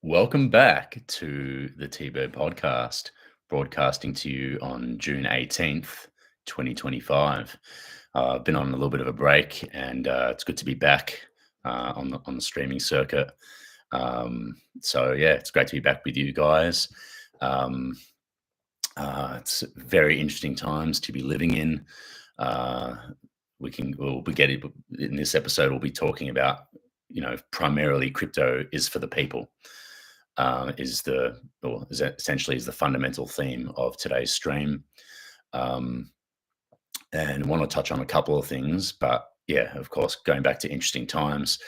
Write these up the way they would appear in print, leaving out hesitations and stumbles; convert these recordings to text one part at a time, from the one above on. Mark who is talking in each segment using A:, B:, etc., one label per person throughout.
A: Welcome back to the T-Bird podcast, broadcasting to you on June 18th, 2025. I've been on a little bit of a break, and it's good to be back on the streaming circuit. So yeah, it's great to be back with you guys. Um, it's very interesting times to be living in. Uh, we'll be getting in this episode. We'll be talking about, primarily crypto is for the people. Essentially is the fundamental theme of today's stream. Um, and want to touch on a couple of things, but yeah, of course, going back to interesting times,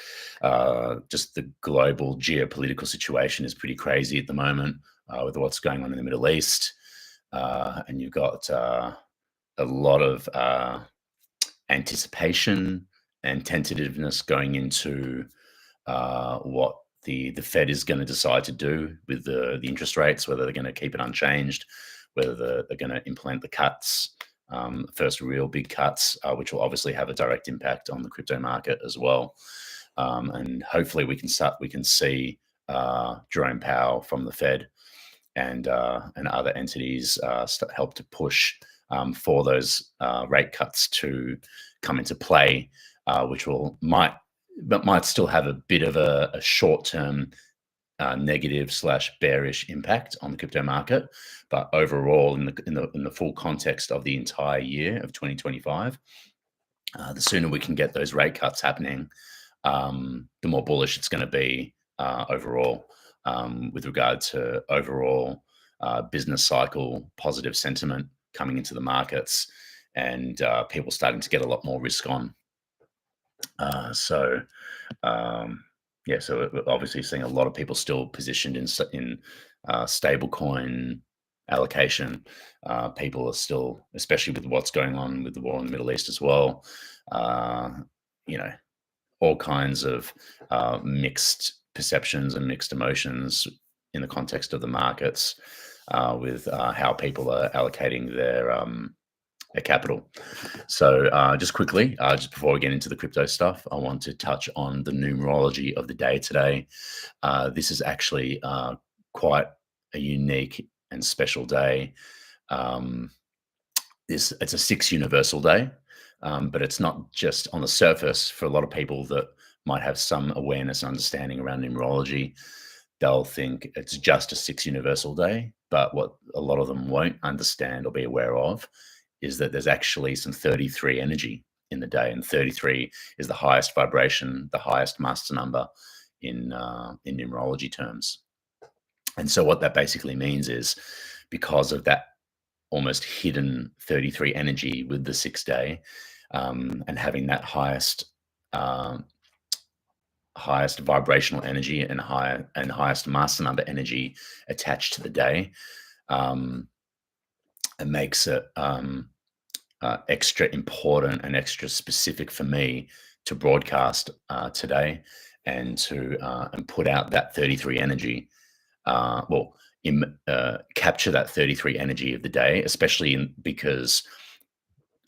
A: just the global geopolitical situation is pretty crazy at the moment with what's going on in the Middle East. And you've got a lot of anticipation and tentativeness going into what the Fed is going to decide to do with the interest rates, whether they're going to keep it unchanged, whether they're going to implement the cuts, first real big cuts, which will obviously have a direct impact on the crypto market as well. And hopefully we can see Jerome Powell from the Fed and other entities help to push for those rate cuts to come into play, which might still have a bit of a short-term negative / bearish impact on the crypto market, but overall, in the full context of the entire year of 2025, the sooner we can get those rate cuts happening, the more bullish it's going to be overall, with regard to overall business cycle, positive sentiment coming into the markets, and people starting to get a lot more risk on. So we're obviously seeing a lot of people still positioned in stablecoin allocation. People are still, especially with what's going on with the war in the Middle East as well, all kinds of mixed perceptions and mixed emotions in the context of the markets, with how people are allocating their capital. So just quickly, just before we get into the crypto stuff, I want to touch on the numerology of the day today. This is actually quite a unique and special day. It's a 6 universal day, but it's not just on the surface. For a lot of people that might have some awareness and understanding around numerology, they'll think it's just a 6 universal day. But what a lot of them won't understand or be aware of is that there's actually some 33 energy in the day, and 33 is the highest vibration, the highest master number in numerology terms. And so what that basically means is, because of that almost hidden 33 energy with the 6 day, and having that highest vibrational energy and highest master number energy attached to the day, it makes it extra important and extra specific for me to broadcast today, and to put out that 33 energy. Capture that 33 energy of the day, especially because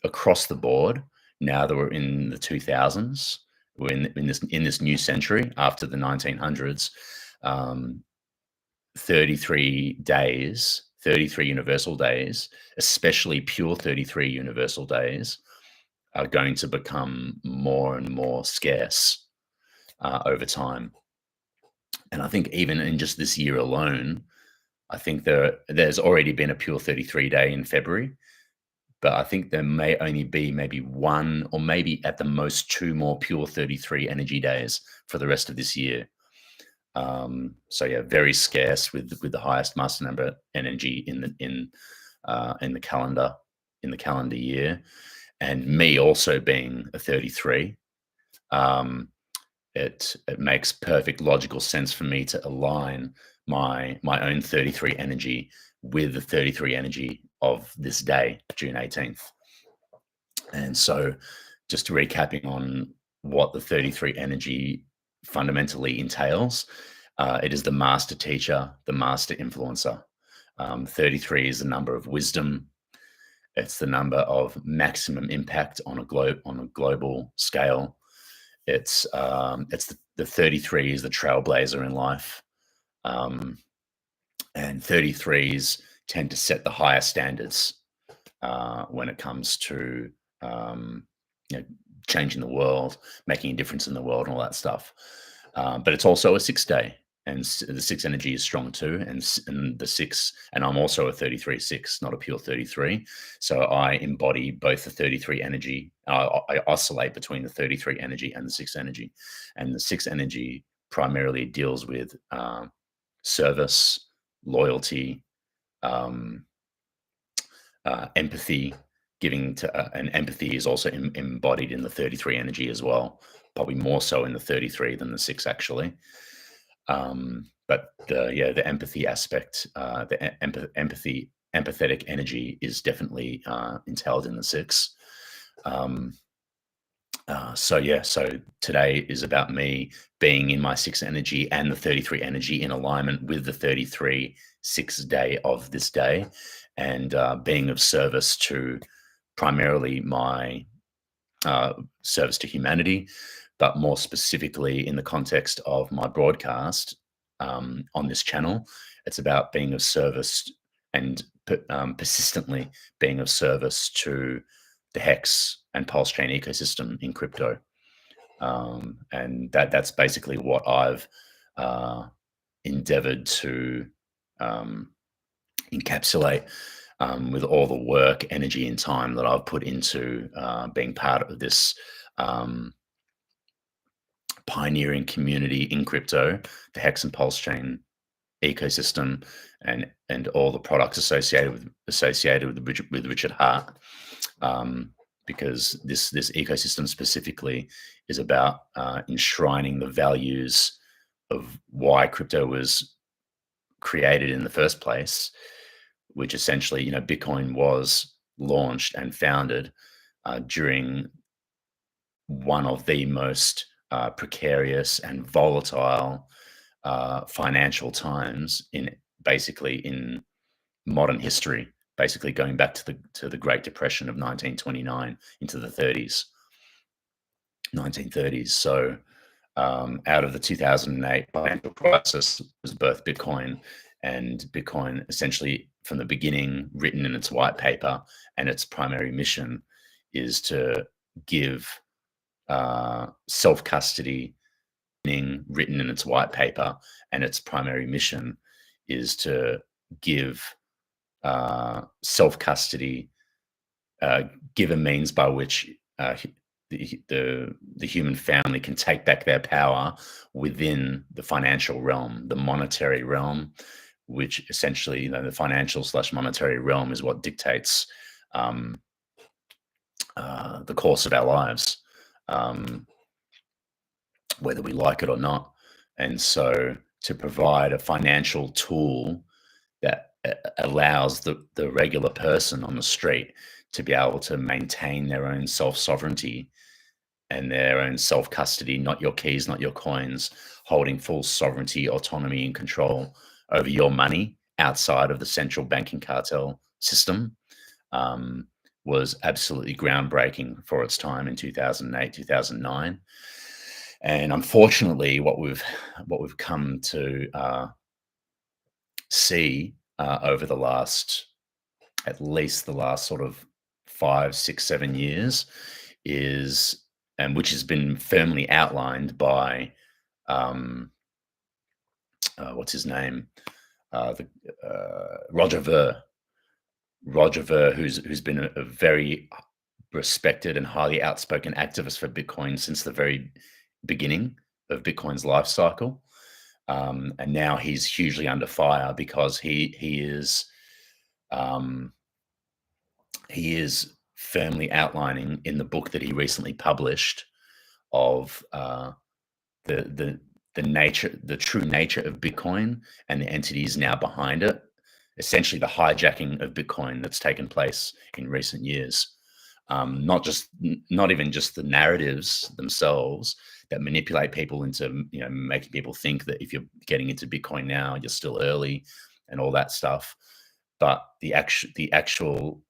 A: across the board, now that we're in the 2000s, we're in this new century after the 1900s. 33 days, 33 universal days, especially pure 33 universal days, are going to become more and more scarce over time. And I think even in just this year alone, I think there's already been a pure 33 day in February, but I think there may only be maybe one or maybe at the most 2 more pure 33 energy days for the rest of this year. So yeah, very scarce with the highest master number energy in the calendar year, and me also being a 33. It makes perfect logical sense for me to align my own 33 energy with the 33 energy of this day, June 18th. And so, just recapping on what the 33 energy fundamentally entails, it is the master teacher, the master influencer. 33 is the number of wisdom. It's the number of maximum impact on a global scale. It's the 33 is the trailblazer in life. Um, and 33s tend to set the higher standards when it comes to um, you know, changing the world, making a difference in the world, and all that stuff. But it's also a 6 day, and the six energy is strong too. And the six, and I'm also a 33 6, not a pure 33. So I embody both the 33 energy. I oscillate between the 33 energy and the six energy. And the six energy primarily deals with service, loyalty, um, empathy, giving to, and empathy is also embodied in the 33 energy as well, probably more so in the 33 than the six actually. But the empathy aspect, empathetic energy is definitely entailed in the six. Um, so today is about me being in my six energy and the 33 energy in alignment with the 33 6 day of this day, and being of service to primarily my service to humanity, but more specifically in the context of my broadcast on this channel. It's about being of service and persistently being of service to the hex and pulse chain ecosystem in crypto. And that's basically what I've uh, endeavored to um, encapsulate with all the work, energy, and time that I've put into being part of this um, pioneering community in crypto, the Hex and Pulse chain ecosystem, and all the products associated with Richard Hart. Because this ecosystem specifically is about enshrining the values of why crypto was created in the first place, which essentially, Bitcoin was launched and founded during one of the most precarious and volatile financial times in modern history, basically going back to the Great Depression of 1929 into the 30s, 1930s. So out of the 2008 financial crisis was birthed Bitcoin, and Bitcoin essentially from the beginning, written in its white paper, and its primary mission is to give self custody. Written in its white paper, and its primary mission is to give self custody, give a means by which the human family can take back their power within the financial realm, the monetary realm, which essentially, the financial slash monetary realm is what dictates um, the course of our lives, um, whether we like it or not. And so, to provide a financial tool that allows the regular person on the street to be able to maintain their own self sovereignty and their own self custody, not your keys, not your coins, holding full sovereignty, autonomy, and control over your money outside of the central banking cartel system, um, was absolutely groundbreaking for its time in 2008, 2009. And unfortunately, what we've come to see over the last, at least the last sort of 5, 6, 7 years, is, and which has been firmly outlined by what's his name, the Roger Ver. Roger Ver, who's been a very respected and highly outspoken activist for Bitcoin since the very beginning of Bitcoin's life cycle. And now he's hugely under fire because um, he is firmly outlining in the book that he recently published of the the the true nature of Bitcoin and the entities now behind it. Essentially, the hijacking of Bitcoin that's taken place in recent years. Not even just the narratives themselves that manipulate people into, making people think that if you're getting into Bitcoin now, you're still early, and all that stuff. But the actual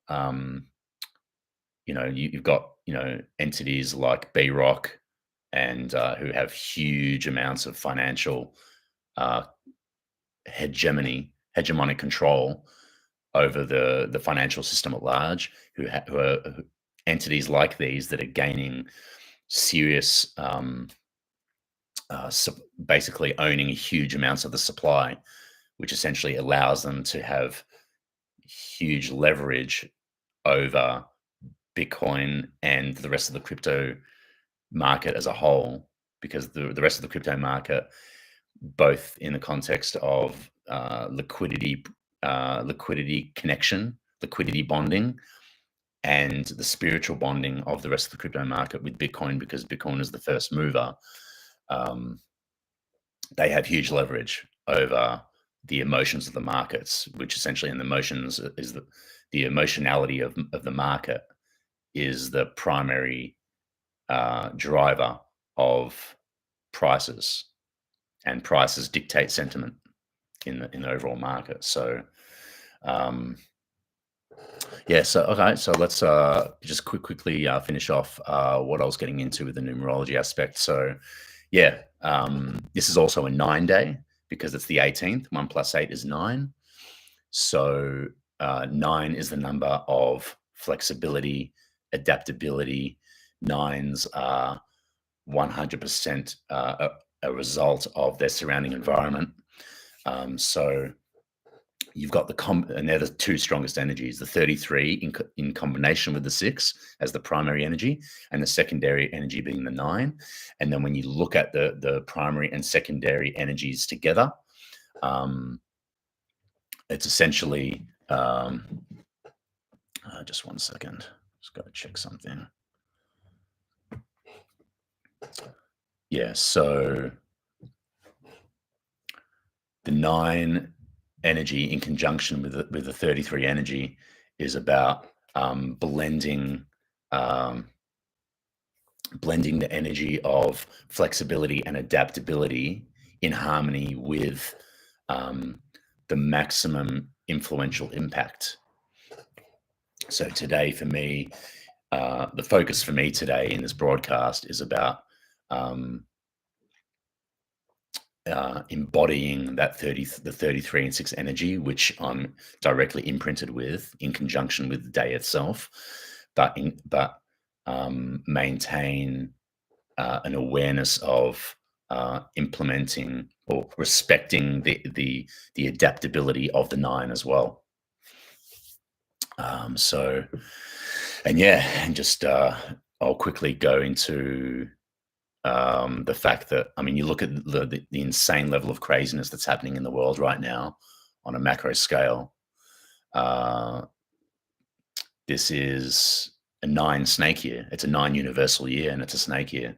A: you've got entities like BRock, and who have huge amounts of financial uh, hegemonic control over the financial system at large, who are entities like these that are gaining serious, basically owning huge amounts of the supply, which essentially allows them to have huge leverage over Bitcoin and the rest of the crypto market as a whole, because the rest of the crypto market, both in the context of liquidity connection, liquidity bonding, and the spiritual bonding of the rest of the crypto market with Bitcoin, because Bitcoin is the first mover. Um, they have huge leverage over the emotions of the markets, which essentially, in the emotions is the emotionality of the market is the primary driver of prices, and prices dictate sentiment in the overall market. So, um, yeah. So okay. So let's just quickly finish off what I was getting into with the numerology aspect. So, yeah, this is also a 9-day because it's the 18th. 1 plus 8 is 9. So 9 is the number of flexibility, adaptability. Nines are 100% a result of their surrounding environment. So you've got and they're the two strongest energies, the 33 in combination with the 6 as the primary energy, and the secondary energy being the 9. And then when you look at the primary and secondary energies together, it's essentially, just one second, just got to check something. Yeah, so the 9 energy in conjunction with the 33 energy is about blending the energy of flexibility and adaptability in harmony with the maximum influential impact. So today, for me, the focus for me today in this broadcast is about embodying that the 33 and 6 energy, which I'm directly imprinted with in conjunction with the day itself, but maintain an awareness of implementing or respecting the adaptability of the 9 as well. So, and yeah, and just I'll quickly go into the fact that, I mean, you look at the insane level of craziness that's happening in the world right now on a macro scale. This is a 9 snake year. It's a 9 universal year, and it's a snake year.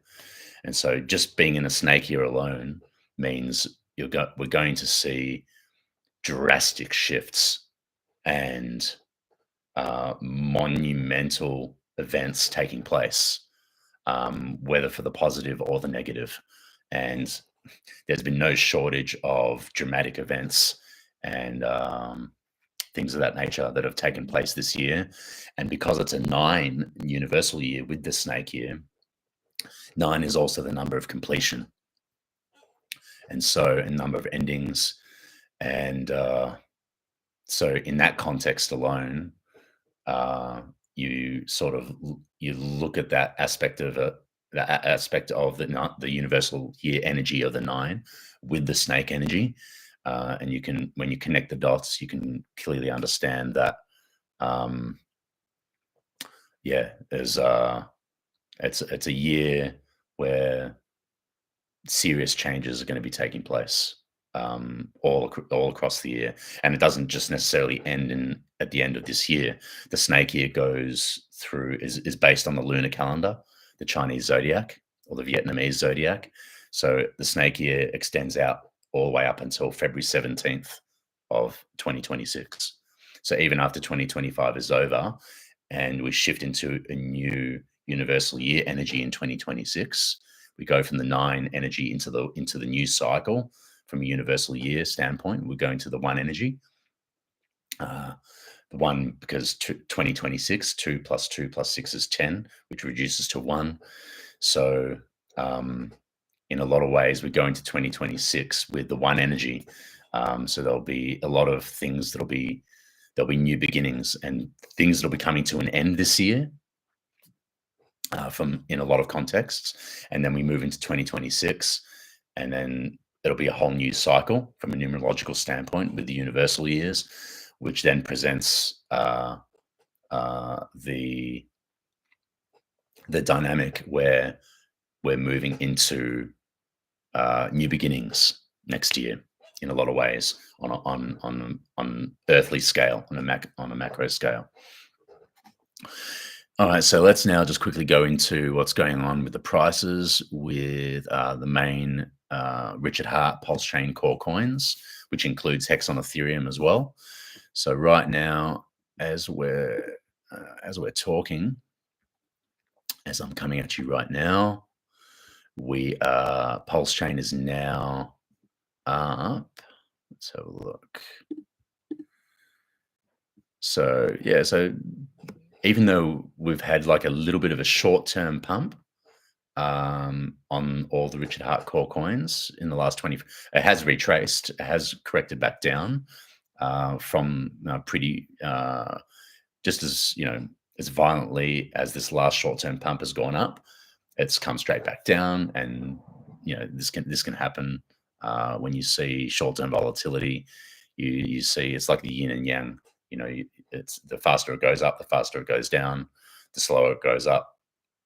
A: And so just being in a snake year alone means we're going to see drastic shifts and monumental events taking place, whether for the positive or the negative. And there's been no shortage of dramatic events and things of that nature that have taken place this year. And because it's a 9 universal year with the snake year, 9 is also the number of completion. And so a number of endings. And so in that context alone, you look at that aspect of it, the universal year energy of the 9 with the snake energy, and when you connect the dots, you can clearly understand that. Yeah, it's a year where serious changes are going to be taking place all across the year, and it doesn't just necessarily end at the end of this year. The snake year goes through is based on the lunar calendar, the Chinese zodiac or the Vietnamese zodiac. So the snake year extends out all the way up until February 17th of 2026. So even after 2025 is over and we shift into a new universal year energy in 2026, we go from the 9 energy into the new cycle. From a universal year standpoint, we're going to the 1 energy. The 1, because 2026, 2 plus 2 plus 6 is 10, which reduces to 1. So in a lot of ways, we go into 2026 with the 1 energy. So there'll be a lot of things there'll be new beginnings and things that'll be coming to an end this year, from in a lot of contexts, and then we move into 2026, and then it'll be a whole new cycle from a numerological standpoint with the universal years, which then presents the dynamic where we're moving into new beginnings next year in a lot of ways on earthly scale, on a macro scale. All right, so let's now just quickly go into what's going on with the prices with the main Richard Hart Pulse Chain core coins, which includes Hex on Ethereum as well. So right now, as we're talking, as I'm coming at you right now, Pulse Chain is now up. Let's have a look. So yeah, so even though we've had like a little bit of a short-term pump on all the Richard Hart core coins in the last 20, it has retraced, it has corrected back down from pretty just as as violently as this last short-term pump has gone up. It's come straight back down, and this can happen when you see short-term volatility. You see it's like the yin and yang. It's the faster it goes up, the faster it goes down. The slower it goes up,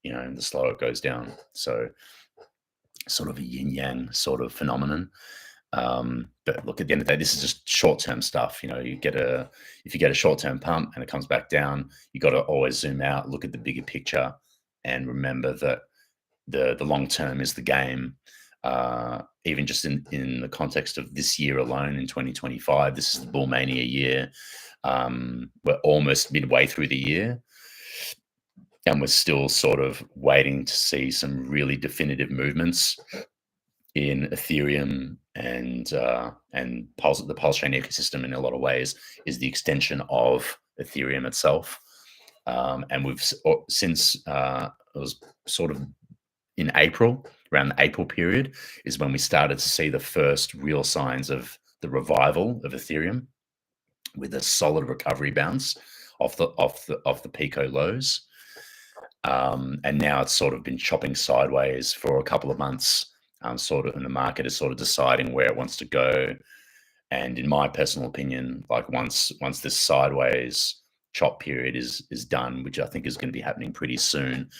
A: and the slower it goes down. So sort of a yin yang sort of phenomenon. But look, at the end of the day, this is just short-term stuff. If you get a short-term pump and it comes back down, you got to always zoom out, look at the bigger picture, and remember that the long term is the game. Even just in the context of this year alone, in 2025, this is the bull mania year. We're almost midway through the year, and we're still sort of waiting to see some really definitive movements in Ethereum and the Pulse Chain ecosystem. In a lot of ways is the extension of Ethereum itself. And we've since it was sort of in April, around the April period, is when we started to see the first real signs of the revival of Ethereum, with a solid recovery bounce off the Pico lows. And now it's sort of been chopping sideways for a couple of months, and the market is sort of deciding where it wants to go. And in my personal opinion, like once this sideways chop period is done, which I think is going to be happening pretty soon,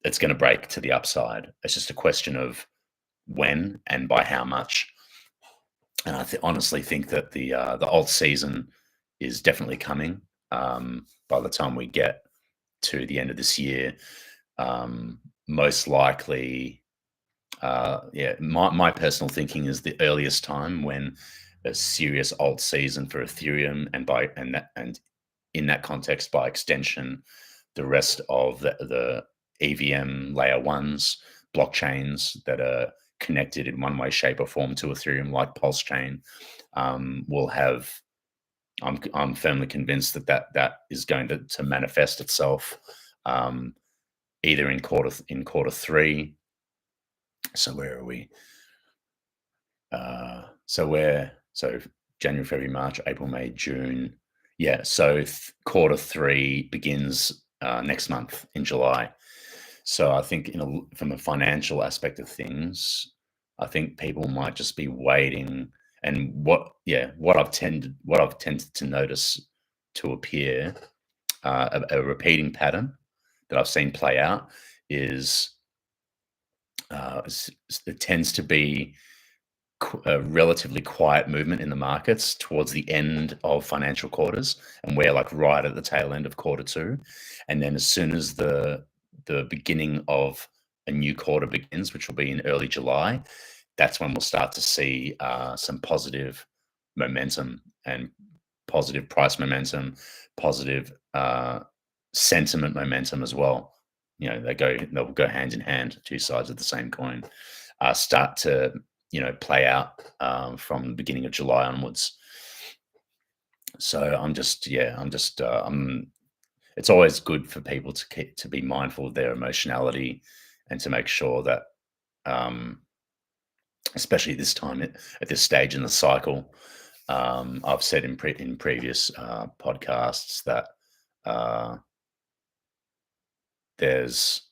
A: it's going to break to the upside. It's just a question of when and by how much. And I honestly think that the alt season is definitely coming by the time we get to the end of this year. Most likely, my personal thinking is the earliest time when a serious alt season for Ethereum, and in that context, by extension, the rest of the EVM layer ones, blockchains that are connected in one way, shape, or form to Ethereum, like Pulse Chain, will have. I'm firmly convinced that is going to manifest itself either in quarter three. So where are we? So January, February, March, April, May, June. Yeah, so quarter three begins next month in July. So I think from a financial aspect of things, I think people might just be waiting. And what I've tended to notice to appear a repeating pattern that I've seen play out is it tends to be a relatively quiet movement in the markets towards the end of financial quarters, and we're like right at the tail end of quarter two. And then as soon as the beginning of a new quarter begins, which will be in early July, that's when we'll start to see some positive momentum and positive price momentum, positive sentiment momentum as well. They'll go hand in hand, two sides of the same coin. Start to play out from the beginning of July onwards. So it's always good for people to be mindful of their emotionality, and to make sure that especially this time at this stage in the cycle. I've said in previous podcasts that uh, there's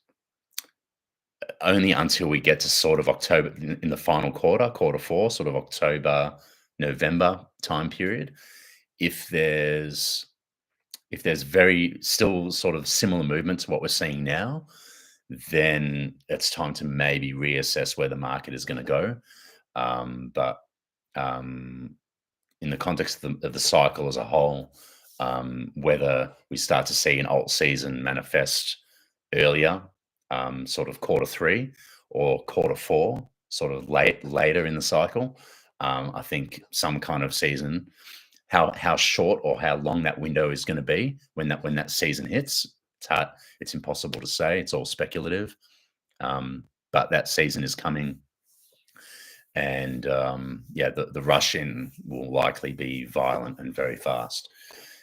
A: only until we get to sort of October in the final quarter four, sort of October, November time period, if there's very still sort of similar movement to what we're seeing now, then it's time to maybe reassess where the market is going to go. But um, in the context of the cycle as a whole, whether we start to see an alt season manifest earlier, sort of quarter three, or quarter four, sort of later in the cycle. I think some kind of season, how short or how long that window is going to be when that season hits, it's impossible to say. It's all speculative. But that season is coming, and yeah, the rush in will likely be violent and very fast.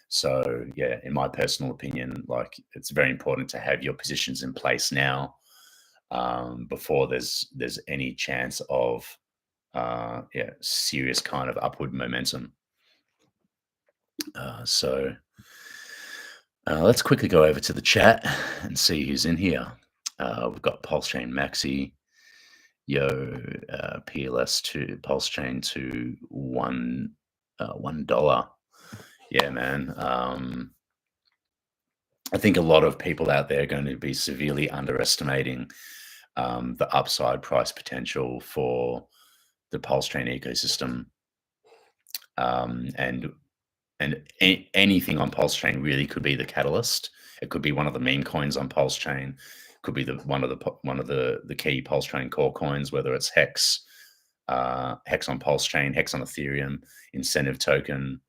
A: So yeah, in my personal opinion, like it's very important to have your positions in place now, before there's any chance of yeah, serious kind of upward momentum. So let's quickly go over to the chat and see who's in here. We've got Pulse Chain Maxi, Yo, PLS to Pulse Chain to $1. Yeah, man. I think a lot of people out there are going to be severely underestimating the upside price potential for the Pulse Chain ecosystem, and anything on Pulse Chain really could be the catalyst. It could be one of the meme coins on Pulse Chain. Could be one of the key Pulse Chain core coins, whether it's Hex, Hex on Pulse Chain, Hex on Ethereum, Incentive Token,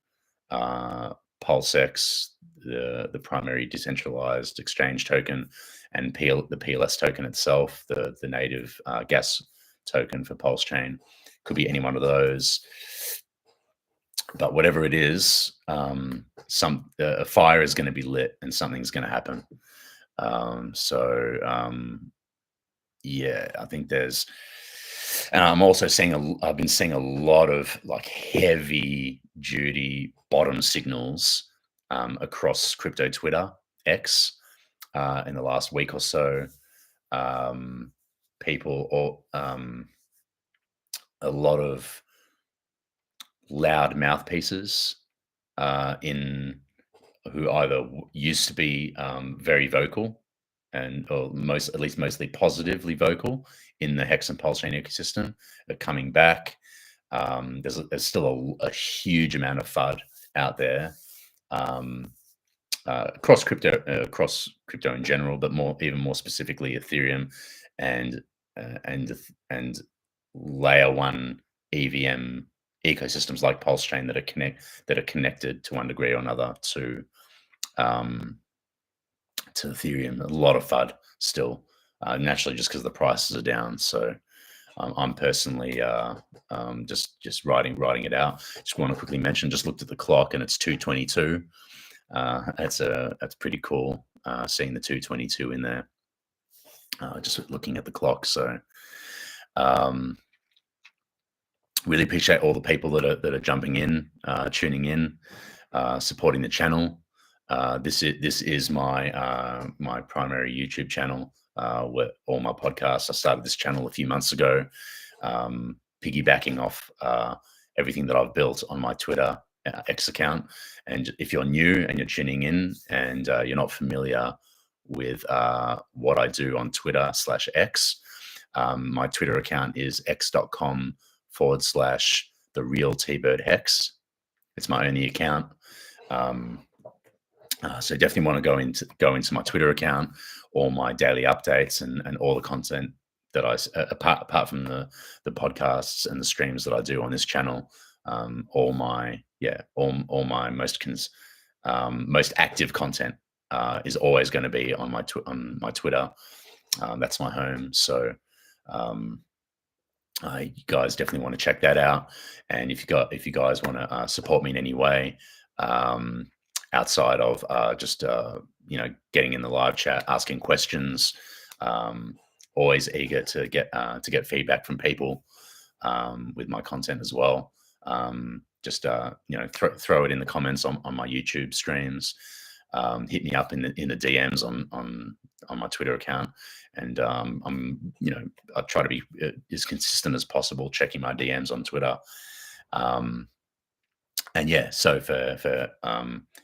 A: PulseX, the primary decentralized exchange token, and the PLS token itself, the native gas token for Pulse Chain. Could be any one of those. But whatever it is, a fire is going to be lit and something's going to happen. Yeah, I think and I'm also I've been seeing a lot of like heavy duty bottom signals across crypto Twitter X in the last week or so. People or a lot of loud mouthpieces in who either used to be very vocal or at least mostly positively vocal in the Hex and Pulse Chain ecosystem are coming back. There's still a huge amount of FUD out there, across crypto in general, but even more specifically Ethereum and and layer one EVM ecosystems like Pulse Chain that are connected to one degree or another um, to Ethereum. A lot of FUD still, naturally, just because the prices are down. So I'm personally just writing it out. Just want to quickly mention, just looked at the clock and it's 2:22. That's pretty cool, seeing the 2:22 in there. Just looking at the clock. So really appreciate all the people that are jumping in, tuning in, supporting the channel. This is my my primary YouTube channel, where all my podcasts. I started this channel a few months ago, piggybacking off everything that I've built on my Twitter X account. And if you're new and you're tuning in and you're not familiar with what I do on Twitter/X, my Twitter account is x.com/the real T-Bird Hex. It's my only account. So definitely want to go into my Twitter account, all my daily updates and all the content that apart from the podcasts and the streams that I do on this channel. All my most active content is always going to be on my Twitter. That's my home. So you guys definitely want to check that out. And if you guys want to support me in any way, outside of just getting in the live chat, asking questions, always eager to get feedback from people. with my content as well. Just throw it in the comments on my YouTube streams. Hit me up in the DMs on my Twitter account, and I try to be as consistent as possible, checking my DMs on Twitter. Um, and yeah, so for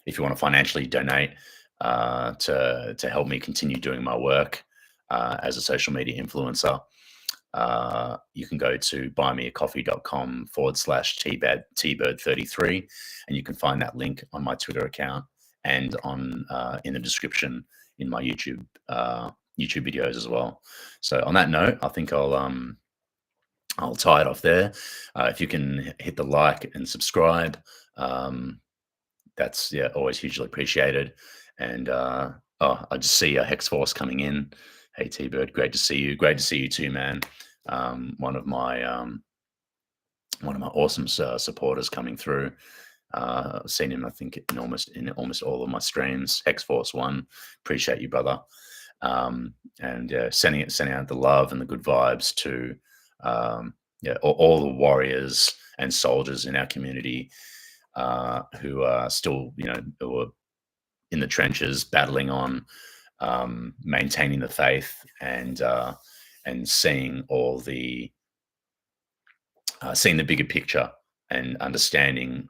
A: if you want to financially donate to help me continue doing my work as a social media influencer, you can go to buymeacoffee.com/tbird33, and you can find that link on my Twitter account and on in the description in my YouTube videos as well. So on that note, I think I'll tie it off there. If you can hit the like and subscribe, um, that's always hugely appreciated. And I just see a Hex Force coming in. Hey T Bird, great to see you. Great to see you too, man. One of my awesome supporters coming through. I've seen him, I think, in almost all of my streams. Hex Force One, appreciate you, brother. And sending out the love and the good vibes to all the warriors and soldiers in our community who are still, who are in the trenches, battling on, maintaining the faith, and seeing the bigger picture and understanding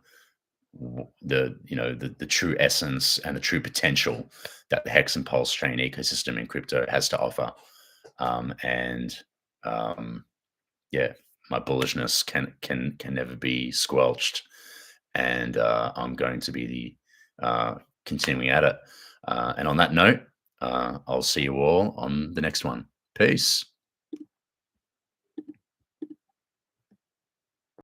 A: the true essence and the true potential that the Hex and Pulse chain ecosystem in crypto has to offer. And yeah, my bullishness can never be squelched, and I'm going to be continuing at it. And on that note, I'll see you all on the next one. Peace.